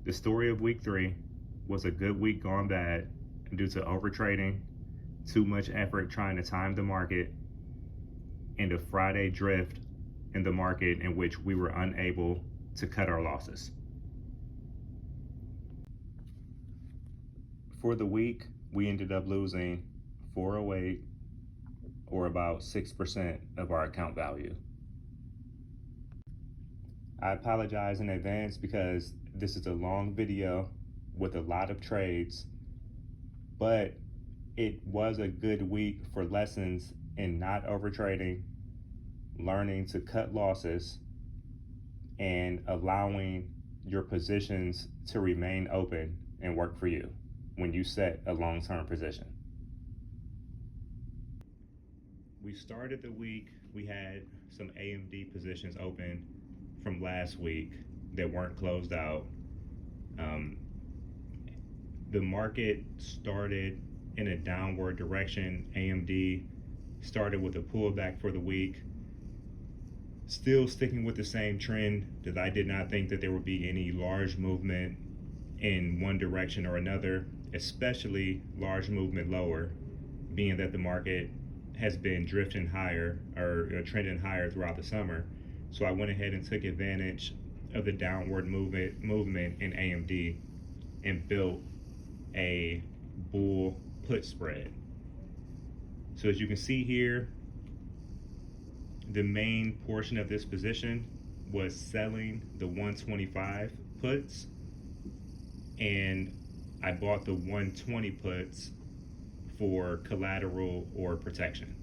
The story of week 3 was a good week gone bad due to overtrading, too much effort trying to time the market, and a Friday drift in the market in which we were unable to cut our losses. For the week, we ended up losing 408, or about 6% of our account value. I apologize in advance because this is a long video with a lot of trades, but it was a good week for lessons in not overtrading, learning to cut losses, and allowing your positions to remain open and work for you when you set a long-term position. We started the week, we had some AMD positions open from last week that weren't closed out. The market started in a downward direction. AMD started with a pullback for the week, still sticking with the same trend that I did not think that there would be any large movement in one direction or another, especially large movement lower, being that the market has been drifting higher or trending higher throughout the summer. So I went ahead and took advantage of the downward movement in AMD and built a bull put spread. So as you can see here, the main portion of this position was selling the 125 puts, and I bought the 120 puts for collateral or protection.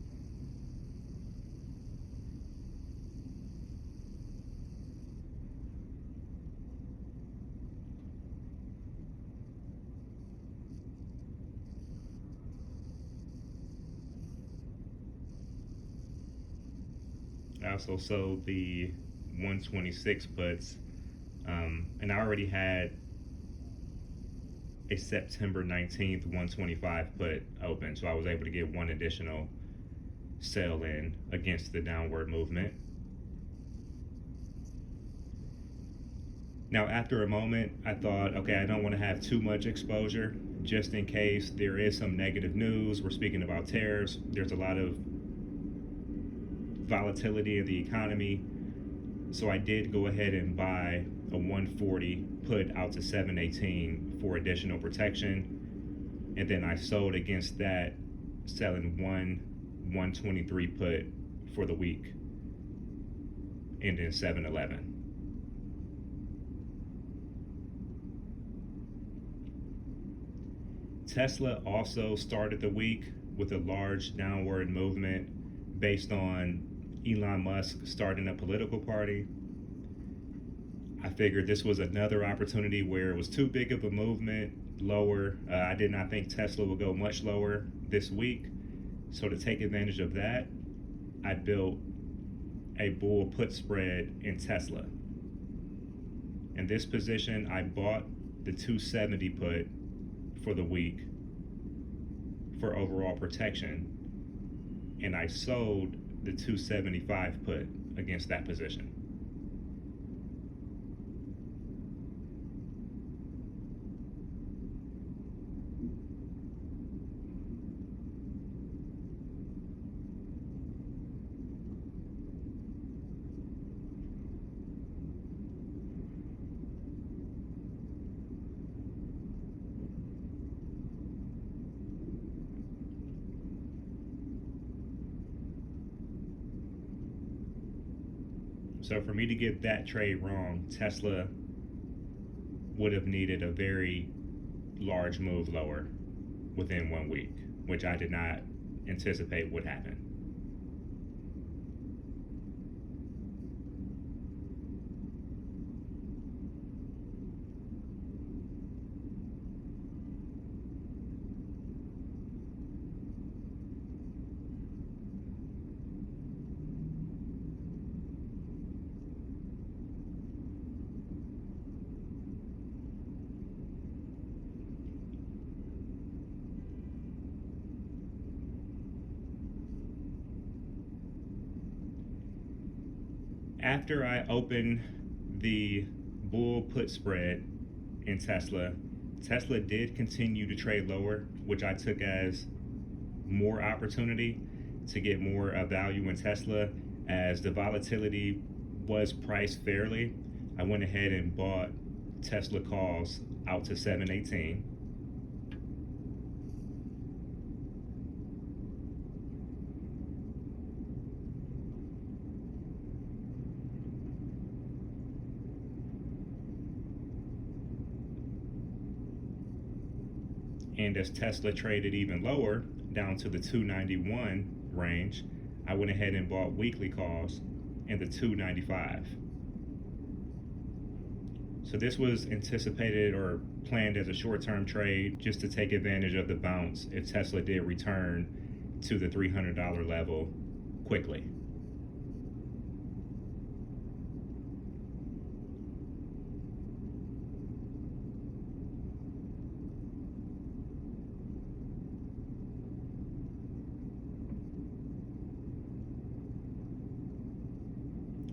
I also sold the 126 puts, and I already had a September 19th 125 put open, so I was able to get one additional sell in against the downward movement. Now, after a moment, I thought, okay, I don't want to have too much exposure just in case there is some negative news. We're speaking about tariffs. There's a lot of volatility in the economy. So I did go ahead and buy a 140 put out to 718 for additional protection. And then I sold against that, selling one 123 put for the week, ending 711. Tesla also started the week with a large downward movement based on Elon Musk starting a political party. I figured this was another opportunity where it was too big of a movement lower. I did not think Tesla would go much lower this week. So to take advantage of that, I built a bull put spread in Tesla. In this position, I bought the 270 put for the week for overall protection, and I sold the 275 put against that position. So for me to get that trade wrong, Tesla would have needed a very large move lower within 1 week, which I did not anticipate would happen. After I opened the bull put spread in Tesla. Tesla did continue to trade lower, which I took as more opportunity to get more value in Tesla. As the volatility was priced fairly, I went ahead and bought Tesla calls out to 718. And as Tesla traded even lower, down to the 291 range, I went ahead and bought weekly calls in the 295. So this was anticipated or planned as a short-term trade just to take advantage of the bounce if Tesla did return to the $300 level quickly.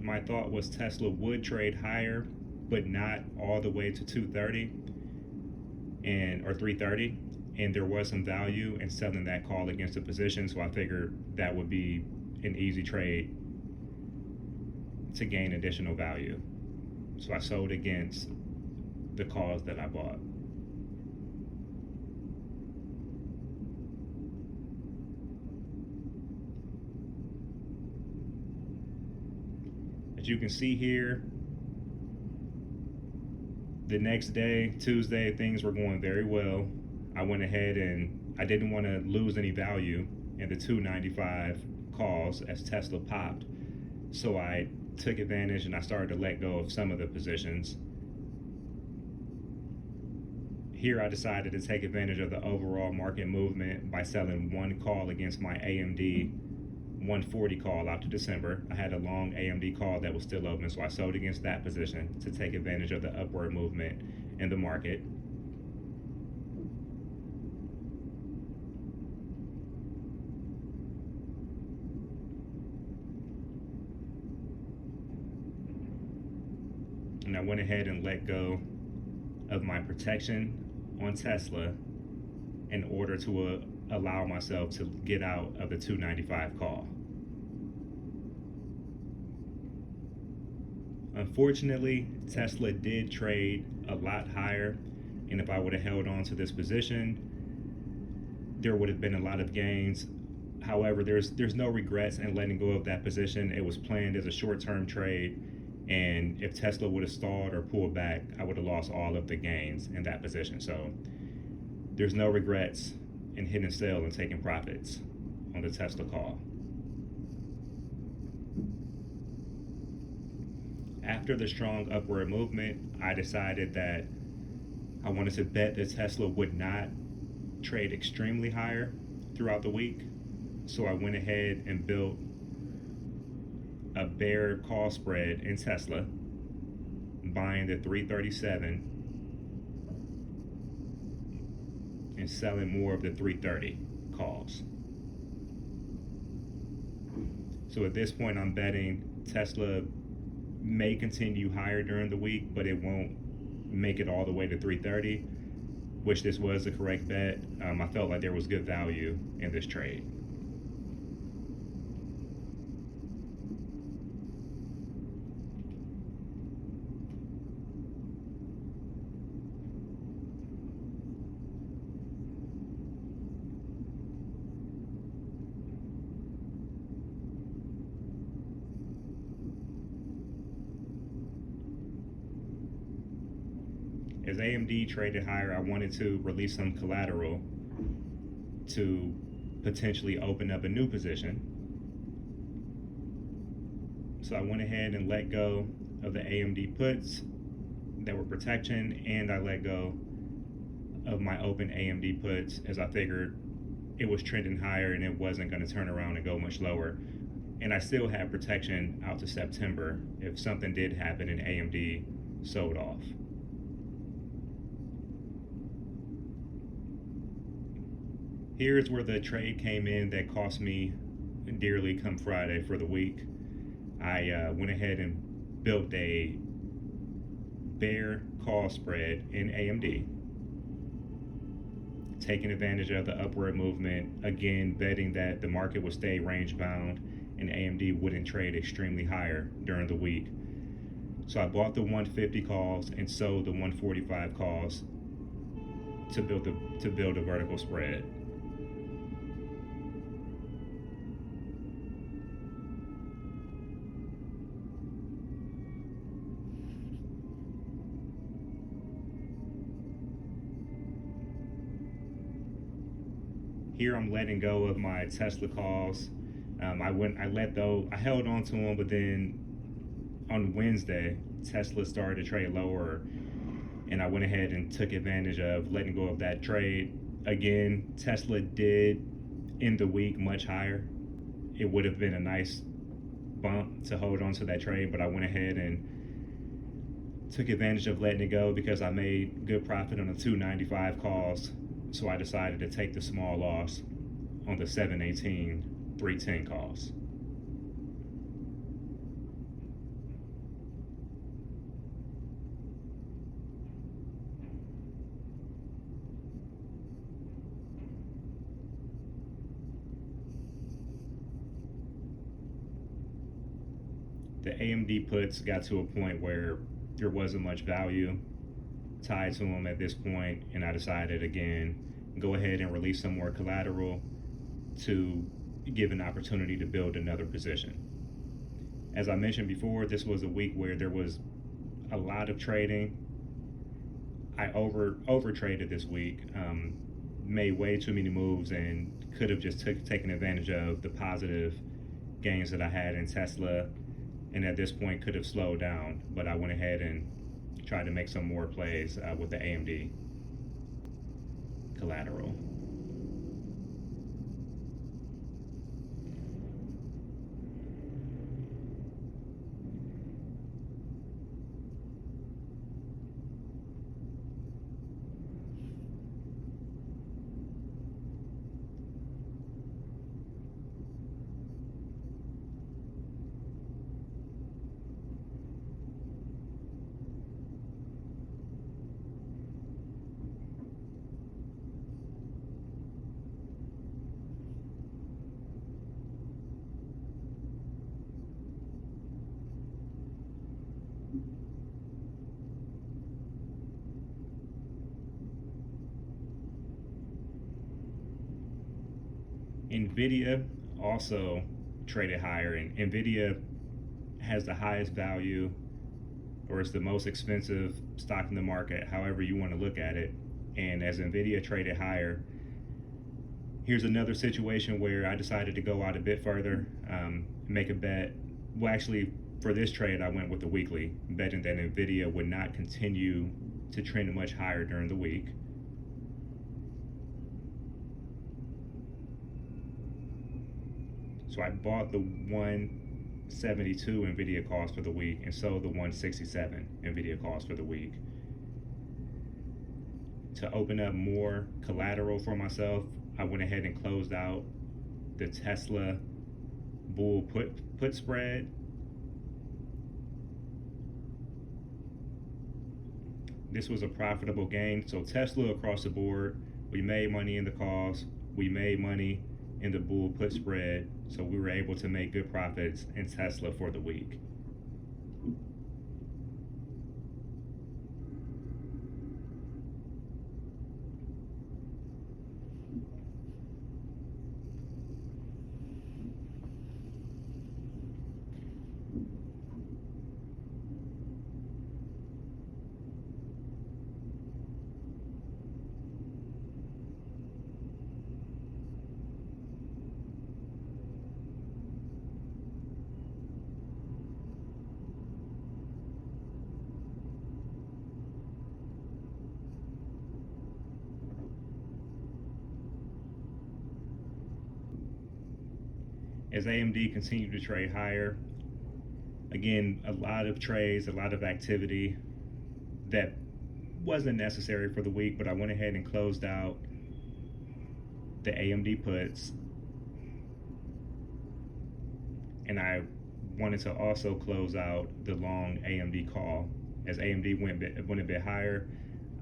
My thought was Tesla would trade higher, but not all the way to 230 or 330, and there was some value in selling that call against the position, so I figured that would be an easy trade to gain additional value. So I sold against the calls that I bought. As you can see here, the next day, Tuesday, things were going very well. I went ahead and I didn't want to lose any value in the 295 calls as Tesla popped. So I took advantage and I started to let go of some of the positions. Here I decided to take advantage of the overall market movement by selling one call against my AMD 140 call out to December. I had a long AMD call that was still open, so I sold against that position to take advantage of the upward movement in the market. And I went ahead and let go of my protection on Tesla in order to allow myself to get out of the 295 call. Unfortunately, Tesla did trade a lot higher, and if I would have held on to this position, there would have been a lot of gains. However, there's no regrets in letting go of that position. It was planned as a short-term trade, and if Tesla would have stalled or pulled back, I would have lost all of the gains in that position. So there's no regrets in hitting sell and taking profits on the Tesla call. After the strong upward movement, I decided that I wanted to bet that Tesla would not trade extremely higher throughout the week. So I went ahead and built a bear call spread in Tesla, buying the 337 and selling more of the 330 calls. So at this point, I'm betting Tesla may continue higher during the week, but it won't make it all the way to 330, which this was the correct bet. I felt like there was good value in this trade. As AMD traded higher, I wanted to release some collateral to potentially open up a new position. So I went ahead and let go of the AMD puts that were protection, and I let go of my open AMD puts as I figured it was trending higher and it wasn't going to turn around and go much lower. And I still have protection out to September if something did happen and AMD sold off. Here's where the trade came in that cost me dearly come Friday for the week. I went ahead and built a Bear Call Spread in AMD, taking advantage of the upward movement, again betting that the market would stay range bound and AMD wouldn't trade extremely higher during the week. So I bought the 150 calls and sold the 145 calls to build a vertical spread. Here I'm letting go of my Tesla calls. I held on to them, but then on Wednesday, Tesla started to trade lower, and I went ahead and took advantage of letting go of that trade. Again, Tesla did end the week much higher. It would have been a nice bump to hold on to that trade, but I went ahead and took advantage of letting it go because I made good profit on the 295 calls. So I decided to take the small loss on the 718 310 calls. The AMD puts got to a point where there wasn't much value tied to them at this point, and I decided again go ahead and release some more collateral to give an opportunity to build another position. As I mentioned before, this was a week where there was a lot of trading. I overtraded this week, made way too many moves, and could have just taken advantage of the positive gains that I had in Tesla, and at this point could have slowed down, but I went ahead and tried to make some more plays with the AMD collateral. NVIDIA also traded higher, and NVIDIA has the highest value, or it's the most expensive stock in the market, however you want to look at it. And as NVIDIA traded higher, here's another situation where I decided to go out a bit further, make a bet. Well, actually, for this trade, I went with the weekly, betting that NVIDIA would not continue to trend much higher during the week. So I bought the 172 NVIDIA calls for the week and sold the 167 NVIDIA calls for the week. To open up more collateral for myself, I went ahead and closed out the Tesla Bull Put Spread. This was a profitable gain. So Tesla across the board, we made money in the calls, we made money in the Bull Put Spread, so we were able to make good profits in Tesla for the week. As AMD continued to trade higher, again, a lot of trades, a lot of activity that wasn't necessary for the week, but I went ahead and closed out the AMD puts, and I wanted to also close out the long AMD call as AMD went a bit higher.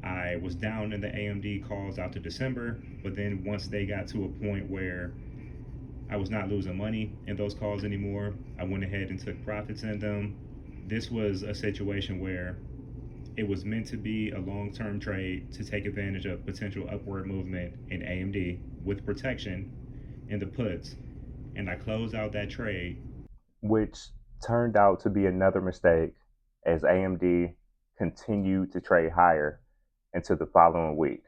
I was down in the AMD calls out to December, but then once they got to a point where I was not losing money in those calls anymore, I went ahead and took profits in them. This was a situation where it was meant to be a long-term trade to take advantage of potential upward movement in AMD with protection in the puts, and I closed out that trade, which turned out to be another mistake as AMD continued to trade higher into the following week.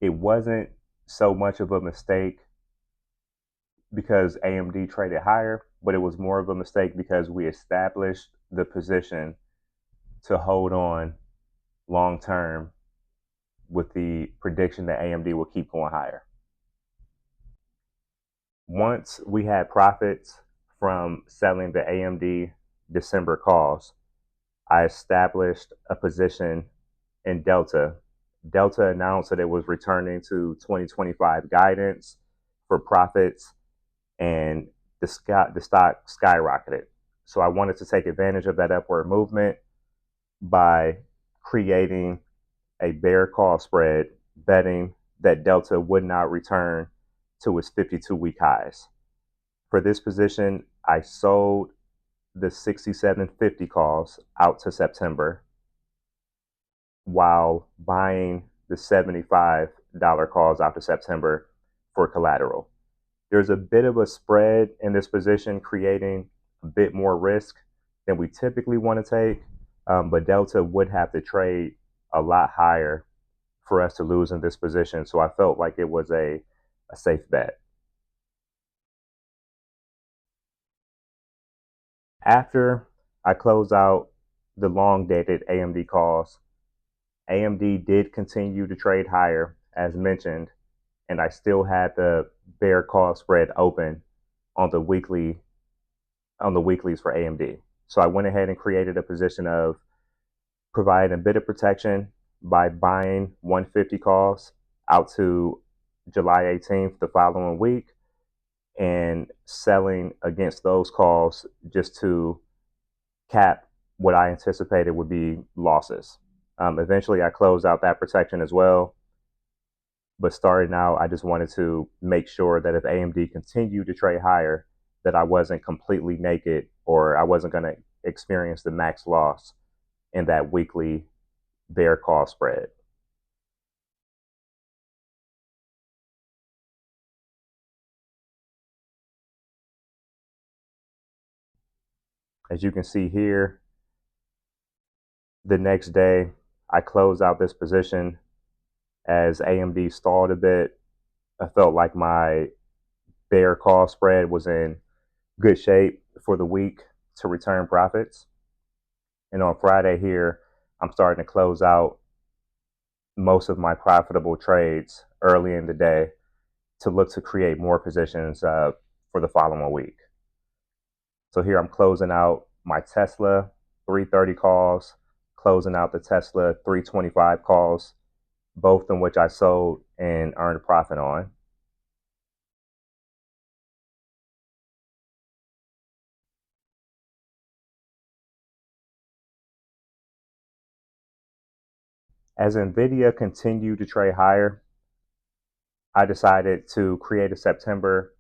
It wasn't so much of a mistake because AMD traded higher, but it was more of a mistake because we established the position to hold on long term with the prediction that AMD will keep going higher. Once we had profits from selling the AMD December calls, I established a position in Delta. Delta announced that it was returning to 2025 guidance for profits, and the stock skyrocketed. So I wanted to take advantage of that upward movement by creating a bear call spread, betting that Delta would not return to its 52-week highs. For this position, I sold the 6750 calls out to September while buying the $75 calls out to September for collateral. There's a bit of a spread in this position, creating a bit more risk than we typically want to take, but Delta would have to trade a lot higher for us to lose in this position. So I felt like it was a safe bet. After I closed out the long dated AMD calls, AMD did continue to trade higher as mentioned, and I still had the bear call spread open on the weeklies for AMD. So I went ahead and created a position of providing a bit of protection by buying 150 calls out to July 18th the following week and selling against those calls just to cap what I anticipated would be losses. Eventually, I closed out that protection as well. But starting out, I just wanted to make sure that if AMD continued to trade higher, that I wasn't completely naked or I wasn't going to experience the max loss in that weekly bear call spread. As you can see here, the next day, I closed out this position as AMD stalled a bit. I felt like my bear call spread was in good shape for the week to return profits. And on Friday here, I'm starting to close out most of my profitable trades early in the day to look to create more positions for the following week. So here I'm closing out my Tesla 330 calls, closing out the Tesla 325 calls, both in which I sold and earned a profit on. As NVIDIA continued to trade higher, I decided to create a September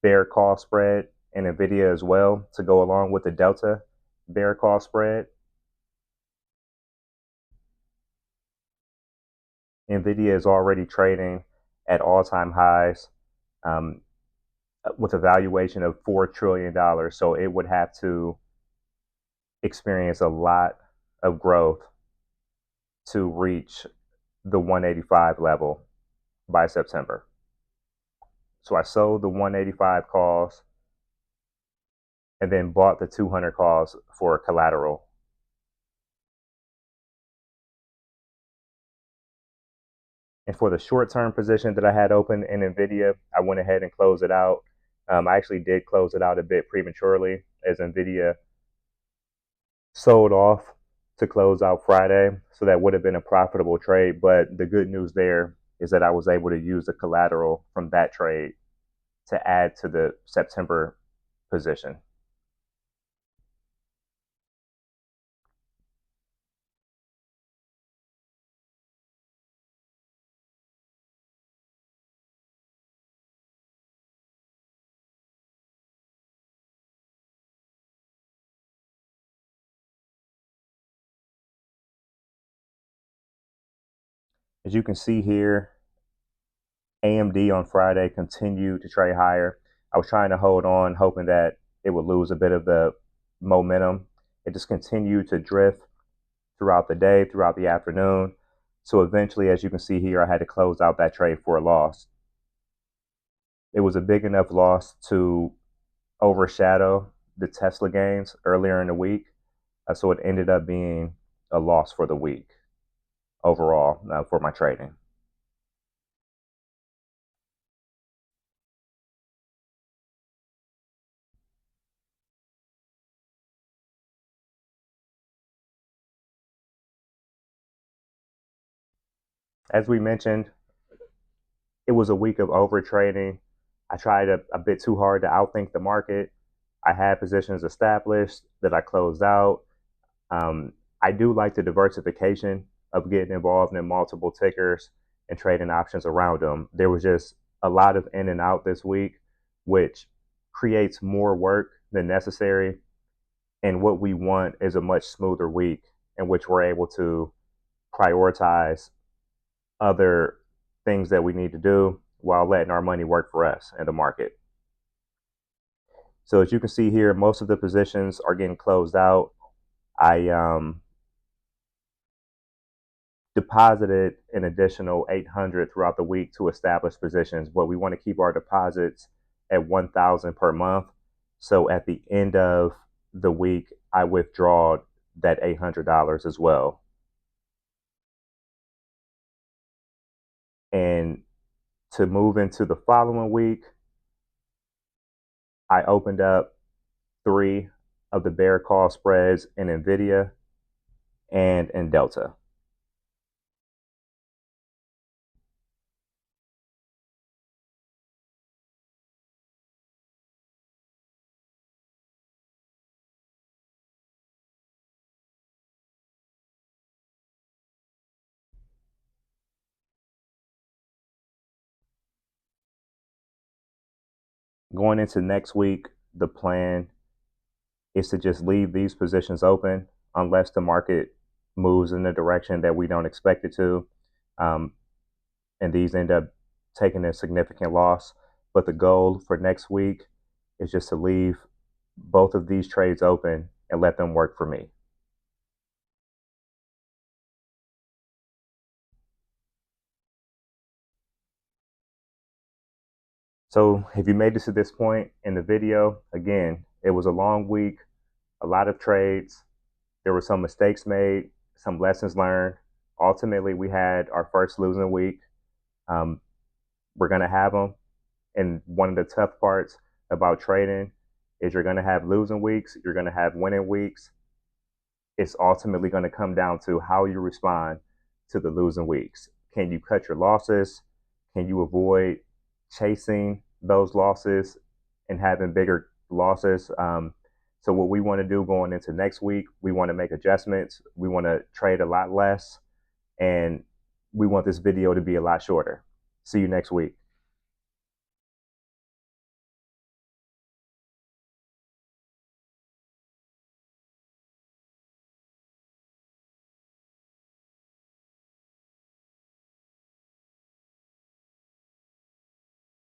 bear call spread in NVIDIA as well to go along with the Delta bear call spread. NVIDIA is already trading at all-time highs with a valuation of $4 trillion. So it would have to experience a lot of growth to reach the 185 level by September. So I sold the 185 calls and then bought the 200 calls for collateral. And for the short-term position that I had open in NVIDIA, I went ahead and closed it out. I actually did close it out a bit prematurely as NVIDIA sold off to close out Friday. So that would have been a profitable trade. But the good news there is that I was able to use the collateral from that trade to add to the September position. As you can see here, AMD on Friday continued to trade higher. I was trying to hold on, hoping that it would lose a bit of the momentum. It just continued to drift throughout the day, throughout the afternoon. So eventually, as you can see here, I had to close out that trade for a loss. It was a big enough loss to overshadow the Tesla gains earlier in the week. So it ended up being a loss for the week overall for my trading. As we mentioned, it was a week of overtrading. I tried a bit too hard to outthink the market. I had positions established that I closed out. Um, I do like the diversification of getting involved in multiple tickers and trading options around them. There was just a lot of in and out this week, which creates more work than necessary. And what we want is a much smoother week in which we're able to prioritize other things that we need to do while letting our money work for us in the market. So as you can see here, most of the positions are getting closed out. I deposited an additional 800 throughout the week to establish positions, but we want to keep our deposits at 1,000 per month. So at the end of the week, I withdraw that $800 as well. And to move into the following week, I opened up 3 of the Bear Call spreads in NVDA and in Delta. Going into next week, the plan is to just leave these positions open unless the market moves in the direction that we don't expect it to. Um, and these end up taking a significant loss. But the goal for next week is just to leave both of these trades open and let them work for me. So if you made this to this point in the video, again, it was a long week, a lot of trades. There were some mistakes made, some lessons learned. Ultimately, we had our first losing week. Um, we're going to have them. And one of the tough parts about trading is you're going to have losing weeks, you're going to have winning weeks. It's ultimately going to come down to how you respond to the losing weeks. Can you cut your losses? Can you avoid chasing those losses and having bigger losses? So what we want to do going into next week, we want to make adjustments. We want to trade a lot less, and we want this video to be a lot shorter. See you next week.